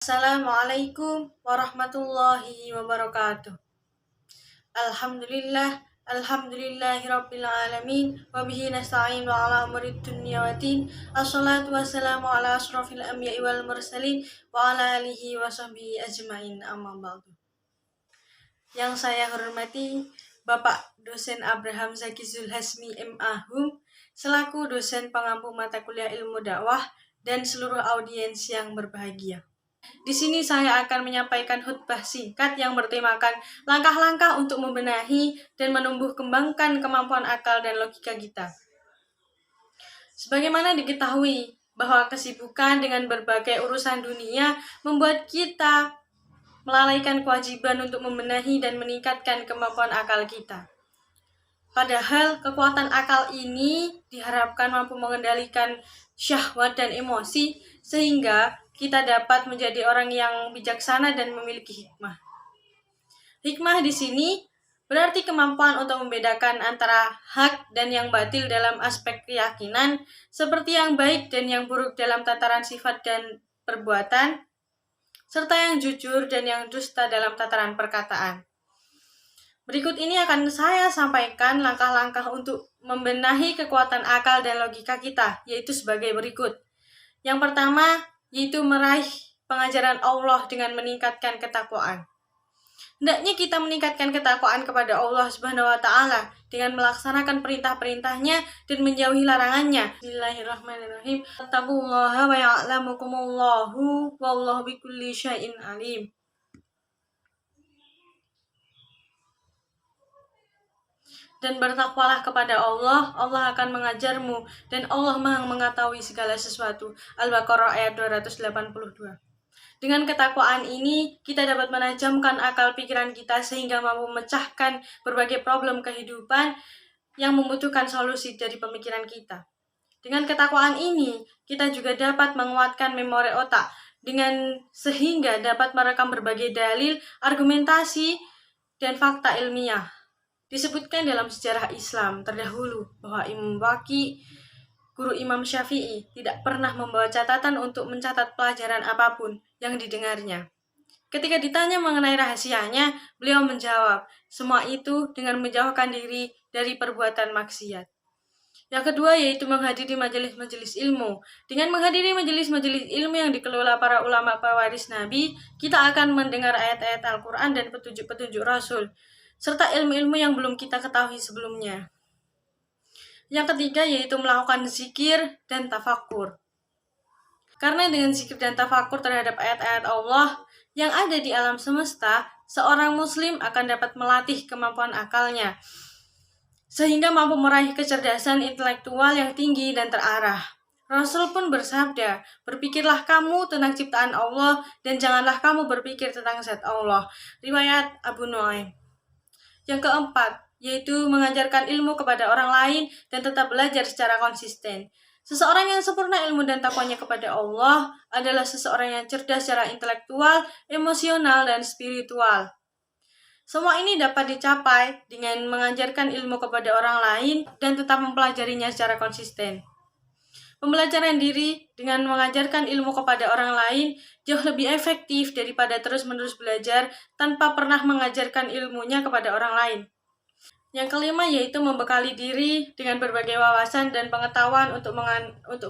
Assalamualaikum warahmatullahi wabarakatuh. Alhamdulillahirabbil alamin wa bihi nasta'in wa ala umurid dunya waddin. Assalatu wassalamu ala asyrofil anbiya'i wal mursalin wa ala alihi wa sahbihi ajmain, amma ba'du. Yang saya hormati Bapak Dosen Abraham Zaki Zulhasmi MA Hum selaku dosen pengampu mata kuliah ilmu dakwah dan seluruh audiens yang berbahagia. Di sini saya akan menyampaikan khutbah singkat yang bertemakan langkah-langkah untuk membenahi dan menumbuh kembangkan kemampuan akal dan logika kita. Sebagaimana diketahui bahwa kesibukan dengan berbagai urusan dunia membuat kita melalaikan kewajiban untuk membenahi dan meningkatkan kemampuan akal kita. Padahal kekuatan akal ini diharapkan mampu mengendalikan syahwat dan emosi sehingga kita dapat menjadi orang yang bijaksana dan memiliki hikmah. Hikmah di sini berarti kemampuan untuk membedakan antara hak dan yang batil dalam aspek keyakinan, seperti yang baik dan yang buruk dalam tataran sifat dan perbuatan, serta yang jujur dan yang dusta dalam tataran perkataan. Berikut ini akan saya sampaikan langkah-langkah untuk membenahi kekuatan akal dan logika kita, yaitu sebagai berikut. Yang pertama, yaitu meraih pengajaran Allah dengan meningkatkan ketakwaan. Hendaknya kita meningkatkan ketakwaan kepada Allah Subhanahu wa Ta'ala dengan melaksanakan perintah-perintahnya dan menjauhi larangannya. Bismillahirrahmanirrahim. Taqullaha wa ya'lamukumullahu wallahu bikulli syai'in alim. Dan bertakwalah kepada Allah, Allah akan mengajarmu, dan Allah Maha mengetahui segala sesuatu. Al-Baqarah ayat 282. Dengan ketakwaan ini, kita dapat menajamkan akal pikiran kita sehingga mampu memecahkan berbagai problem kehidupan yang membutuhkan solusi dari pemikiran kita. Dengan ketakwaan ini, kita juga dapat menguatkan memori otak, sehingga dapat merekam berbagai dalil, argumentasi, dan fakta ilmiah. Disebutkan dalam sejarah Islam terdahulu bahwa Imam Waqi, guru Imam Syafi'i, tidak pernah membawa catatan untuk mencatat pelajaran apapun yang didengarnya. Ketika ditanya mengenai rahasianya, beliau menjawab, semua itu dengan menjauhkan diri dari perbuatan maksiat. Yang kedua yaitu menghadiri majelis-majelis ilmu. Dengan menghadiri majelis-majelis ilmu yang dikelola para ulama pewaris Nabi, kita akan mendengar ayat-ayat Al-Quran dan petunjuk-petunjuk Rasul, serta ilmu-ilmu yang belum kita ketahui sebelumnya. Yang ketiga yaitu melakukan zikir dan tafakkur. Karena dengan zikir dan tafakkur terhadap ayat-ayat Allah yang ada di alam semesta, seorang muslim akan dapat melatih kemampuan akalnya, sehingga mampu meraih kecerdasan intelektual yang tinggi dan terarah. Rasul pun bersabda, berpikirlah kamu tentang ciptaan Allah dan janganlah kamu berpikir tentang zat Allah. Riwayat Abu Nuaim. Yang keempat, yaitu mengajarkan ilmu kepada orang lain dan tetap belajar secara konsisten. Seseorang yang sempurna ilmu dan takwanya kepada Allah adalah seseorang yang cerdas secara intelektual, emosional, dan spiritual. Semua ini dapat dicapai dengan mengajarkan ilmu kepada orang lain dan tetap mempelajarinya secara konsisten. Pembelajaran diri dengan mengajarkan ilmu kepada orang lain jauh lebih efektif daripada terus-menerus belajar tanpa pernah mengajarkan ilmunya kepada orang lain. Yang kelima yaitu membekali diri dengan berbagai wawasan dan pengetahuan untuk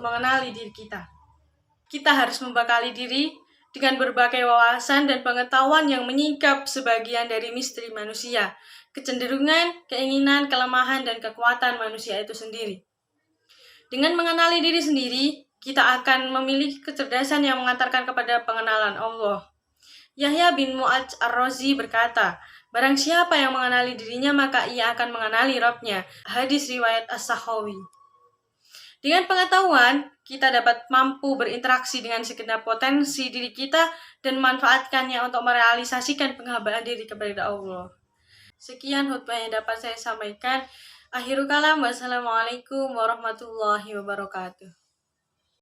mengenali diri kita. Kita harus membekali diri dengan berbagai wawasan dan pengetahuan yang menyingkap sebagian dari misteri manusia, kecenderungan, keinginan, kelemahan, dan kekuatan manusia itu sendiri. Dengan mengenali diri sendiri, kita akan memiliki kecerdasan yang mengantarkan kepada pengenalan Allah. Yahya bin Mu'adz Ar-Razi berkata, barang siapa yang mengenali dirinya maka ia akan mengenali Rabb-nya. Hadis riwayat As-Sakhawi. Dengan pengetahuan, kita dapat mampu berinteraksi dengan segenap potensi diri kita dan memanfaatkannya untuk merealisasikan penghambaan diri kepada Allah. Sekian khutbah yang dapat saya sampaikan. Akhirul kalam, wassalamualaikum warahmatullahi wabarakatuh.